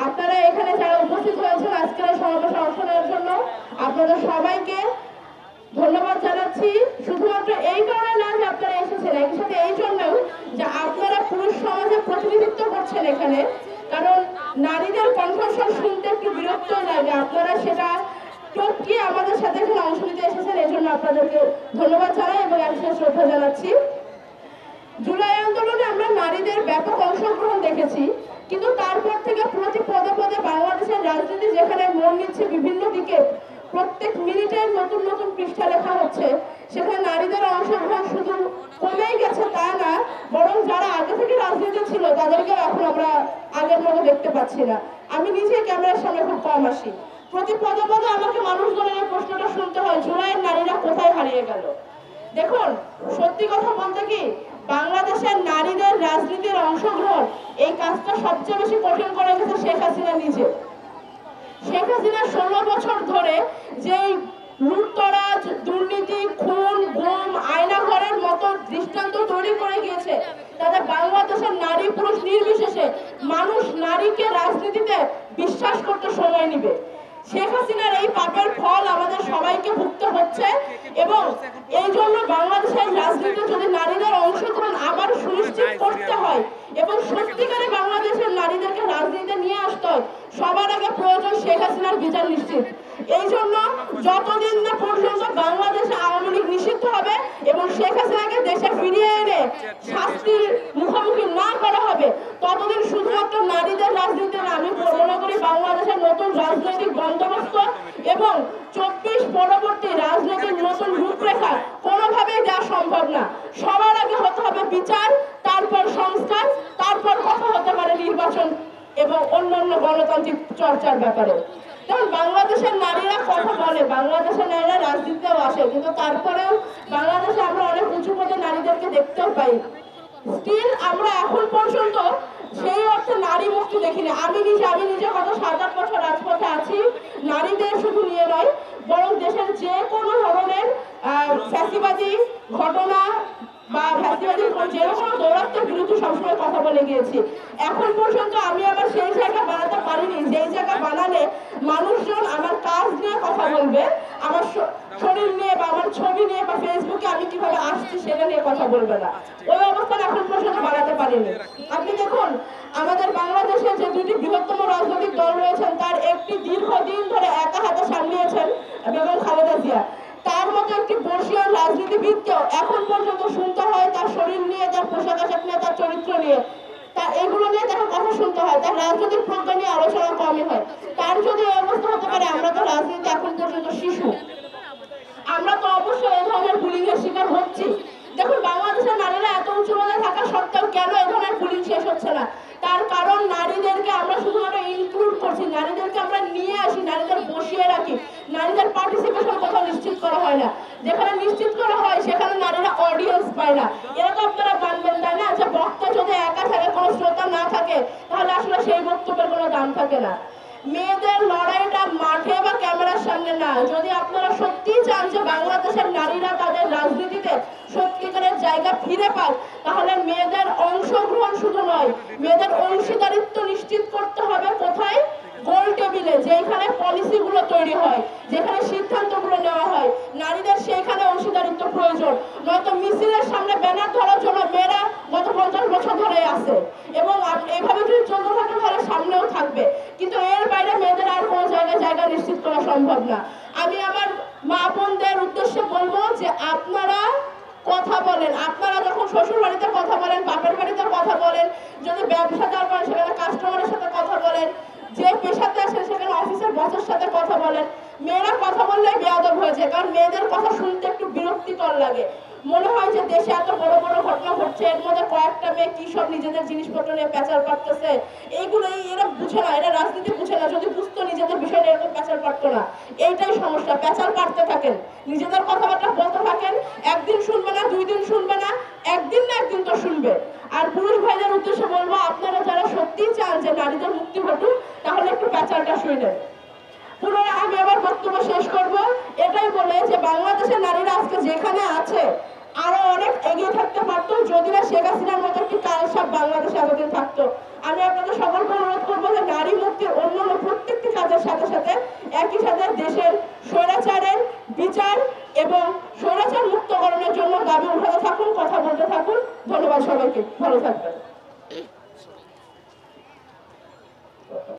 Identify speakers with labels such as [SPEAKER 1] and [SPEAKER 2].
[SPEAKER 1] আপনারা এখানে যারা উপস্থিত হয়েছেন আজকের সমাবেশ অংশ নেওয়ার জন্য আপনাদের সবাইকে ধন্যবাদ জানাচ্ছি। শুধুমাত্র এই কারণে না যে আপনারা এসেছেন, একই সাথে এই জন্যও যে আপনারা পুরুষ সমাজের প্রতিনিধিত্ব করছেন এখানে। কারণ নারীদের কণ্ঠস্বর শুনতে একটু বিরক্ত লাগে, আপনারা সেটা টপকে আমাদের সাথে এখানে অংশ নিতে এসেছেন, এই জন্য আপনাদেরকে ধন্যবাদ জানাই এবং একসাথে শ্রদ্ধা জানাচ্ছি। জুলাই আন্দোলনে আমরা নারীদের ব্যাপক অংশগ্রহণ দেখেছি, কিন্তু তারপর থেকে প্রতি পদে পদে বাংলাদেশের রাজনীতি যেখানে মন নিচ্ছে বিভিন্ন দিকে, প্রত্যেক মিনিটে নতুন নতুন পৃষ্ঠা লেখা হচ্ছে, সেখানে নারীদের অংশগ্রহণ শুধু কমেই গেছে তা না, বরং যারা আগে থেকে রাজনীতি ছিল তাদেরকে এখন আমরা আগের মতো দেখতে পাচ্ছি না। আমি নিজে ক্যামেরার সামনে খুব কম আসি, প্রতি পদে পদে আমাকে মানুষজনের এই প্রশ্নটা শুনতে হয়, জুলাইয়ের নারীরা কোথায় হারিয়ে গেল। দেখুন, সত্যি কথা বলতে কি, বাংলাদেশের নারীদের রাজনীতির অংশগ্রহণ এই কাজটা সবচেয়ে বেশি কঠিন করে গেছে শেখ হাসিনা নিজে। শেখ হাসিনা 16 বছর ধরে যে লুটতরাজ, দুর্নীতি, খুন, গুম, আয়নাঘরের মতো দৃষ্টান্ত তৈরি করে গিয়েছে, তাদের বাংলাদেশের নারী পুরুষ নির্বিশেষে মানুষ নারীকে রাজনীতিতে বিশ্বাস করতে সময় নিবে। শেখ হাসিনার এই পাপের ফল আমাদের সবাইকে ভুগতে হচ্ছে এবং এই জন্য বাংলাদেশের রাজনীতিতে যদি নারীদের অংশগ্রহণ আবার সুনিশ্চিত করতে হয় এবং সত্যিকারে বাংলাদেশের নারীদেরকে রাজনীতিতে নিয়ে আসতে হয়, সবার আগে প্রয়োজন শেখ হাসিনার বিচার নিশ্চিত। এই জন্য যতদিন না পর্যন্ত বাংলাদেশে আওয়ামী লীগ নিষিদ্ধ হবে এবং শেখ হাসিনাকে দেশে ফিরিয়ে এনে শাস্তির মুখোমুখি না করা হবে, ততদিন শুধুমাত্র নারীদের রাজনীতি না, আমি মনে করি বাংলাদেশের নতুন রাজনৈতিক বন্দোবস্ত এবং 24 পরবর্তী রাজনৈতিক নতুন রূপরেখা কোনোভাবেই দেওয়া সম্ভব না। সবার আগে হতে হবে বিচার, তারপর সংস্কার, তারপর কথা হতে পারে নির্বাচন এবং অন্যান্য গণতান্ত্রিক চর্চার ব্যাপারে। যেমন বাংলাদেশের নারীরা কথা বলে, বাংলাদেশের নারীরা রাজনীতিতেও আসে, কিন্তু তারপরেও বাংলাদেশে আমরা অনেক উঁচু পদে নারীদেরকে দেখতেও পাই। স্টিল আমরা এখন পর্যন্ত সেই অর্থে নারী মুক্তি দেখিনি। আমি নিজে গত 7-8 বছর রাজপথে আছি, নারীদের শুধু নিয়ে নয়, বরং দেশের যে কোনো ধরনের ফ্যাসিবাদী ঘটনা বা ফ্যাসিবাদী যে কোনো দৌরাত্মের বিরুদ্ধে সবসময় কথা বলে গিয়েছি। এখন পর্যন্ত আমি আবার সেই জায়গা বানাতে পারিনি যেই জায়গা বানালে মানুষজন আমার কাজ নিয়ে কথা বলবে, আমার শরীর নিয়ে বা আমার ছবি নিয়ে বা ফেসবুকে আমি কিভাবে আসছি সেটা নিয়ে কথা বলবে না। ওই অবস্থান এখন পর্যন্ত বানাতে পারিনি। আপনি দেখুন, আমাদের বাংলাদেশে যে দুটি বৃহত্তম রাজনৈতিক দল রয়েছেন, তার একটি দীর্ঘদিন ধরে একা হাতে সামলিয়েছেন বেগম খালেদা জিয়া। তার মতো একটি বর্ষীয়ান রাজনীতিবিদকেও এখন পর্যন্ত শুনতে হয় তার শরীর নিয়ে, তার পোশাক আশাক নিয়ে, তার চরিত্র নিয়ে, তা এগুলো নিয়ে তাকে কথা শুনতে হয়, তার রাজনৈতিক প্রজ্ঞা নিয়ে আলোচনা কমই হয়। তার যদি অবস্থা হতে পারে, আমরা তো রাজনীতি এখন পর্যন্ত শিশু, আমরা তো অবশ্যই এই ধরনের বুলিং এর শিকার হচ্ছি। দেখুন, বাংলাদেশের নারীরা এত উঁচু পদে থাকা সত্ত্বেও কেন এই ধরনের বুলিং শেষ হচ্ছে না? তার কারণ নারীদেরকে আমরা শুধুমাত্র ইনক্লুড করছি, নারীদেরকে আমরা নিয়ে আসি, নারীদের বসিয়ে রাখি, নারীদের পার্টিসিপেশন কোথাও নিশ্চিত করা হয় না। যেখানে নিশ্চিত করা হয় সেখানে নারীরা অডিয়েন্স পায় না। এরা তো আপনারা মানবেন তাই না যে বক্তা যদি একা থাকে, কোনো শ্রোতা না থাকে, তাহলে আসলে সেই বক্তব্যের কোনো দাম থাকে না। মেয়েদের লড়াইটা মাঠে বা ক্যামেরার সামনে না। যদি আপনারা সত্যিই চান যে বাংলাদেশের নারীরা তাদের রাজনীতিতে সত্যিকারের জায়গা ফিরে পাক, তাহলে মেয়েদের অংশগ্রহণ শুধু নয়, মেয়েদের অংশীদারিত্ব নিশ্চিত করতে হবে। কোথায়? গোল টেবিলে, যেখানে পলিসিগুলো তৈরি হয়, যেখানে সিদ্ধান্তগুলো নেওয়া হয়, নারীদের সেইখানে অংশীদারিত্ব প্রয়োজন। নয়তো মিছিলের সামনে ব্যানার ধরার জন্য মেয়েরা গত 50 বছর ধরে আছে এবং এভাবে যদি চলতে থাকে তাহলে সামনেও থাকবে, কিন্তু এর বাইরে মেয়েদের আর কোনো জায়গা নিশ্চিত করা সম্ভব না। আমি আমার মা বোনদের উদ্দেশ্যে বলবো যে আপনারা কথা বলেন, আপনারা যখন শ্বশুর বাড়িতে কথা বলেন, বাপের বাড়িতে কথা বলেন, যদি ব্যবসাদার করেন সেখানে কাস্টমারের সাথে কথা বলেন, যে পেশাতে আসেন সেখানে অফিসের বসের সাথে কথা বলেন। মেয়েরা কথা বললে বেয়াদব হয়েছে, কারণ মেয়েদের কথা শুনতে একটু বিরক্তিকর লাগে। মনে হয় যে দেশে এত বড় বড় ঘটনা ঘটছে, এর মধ্যে কয়েকটা মেয়ে কি সব নিজেদের জিনিসপত্র নিয়ে প্যাচাল পাড়তেছে, এইগুলো এরা বুঝে না, এরা রাজনীতি বুঝে না। যদি বুঝতো নিজেদের বিষয়টা এরকম প্যাচাল পাড়তো না। এইটাই সমস্যা, প্যাচাল পাড়তে থাকেন, নিজেদের কথাবার্তা বলতে থাকেন, একদিন শুনবে না, 2 দিন শুনবে না, একদিন না একদিন তো শুনবে। আর পুরুষ ভাইদের উদ্দেশ্যে বলবো, আপনারা যারা সত্যিই চান যে নারীদের মুক্তি ঘটুক, তাহলে একটু প্যাচালটা শুনেন। পুনরায় আমি আবার বক্তব্য শেষ করব এটাই বলে যে বাংলাদেশের নারীরা আজকে যেখানে আছে আরো অনেক এগিয়ে থাকতে পারতো যদি না শেখ হাসিনার মতো একটি কালসাপ বাংলাদেশে এতদিন থাকতো। আমি আপনাদের সকলকে অনুরোধ করবো যে নারী মুক্তির দেশের স্বৈরাচারের বিচার এবং স্বৈরাচার মুক্তকরণের জন্য দাবি উঠাতে থাকুন, কথা বলতে থাকুন। ধন্যবাদ সবাইকে, ভালো থাকবেন।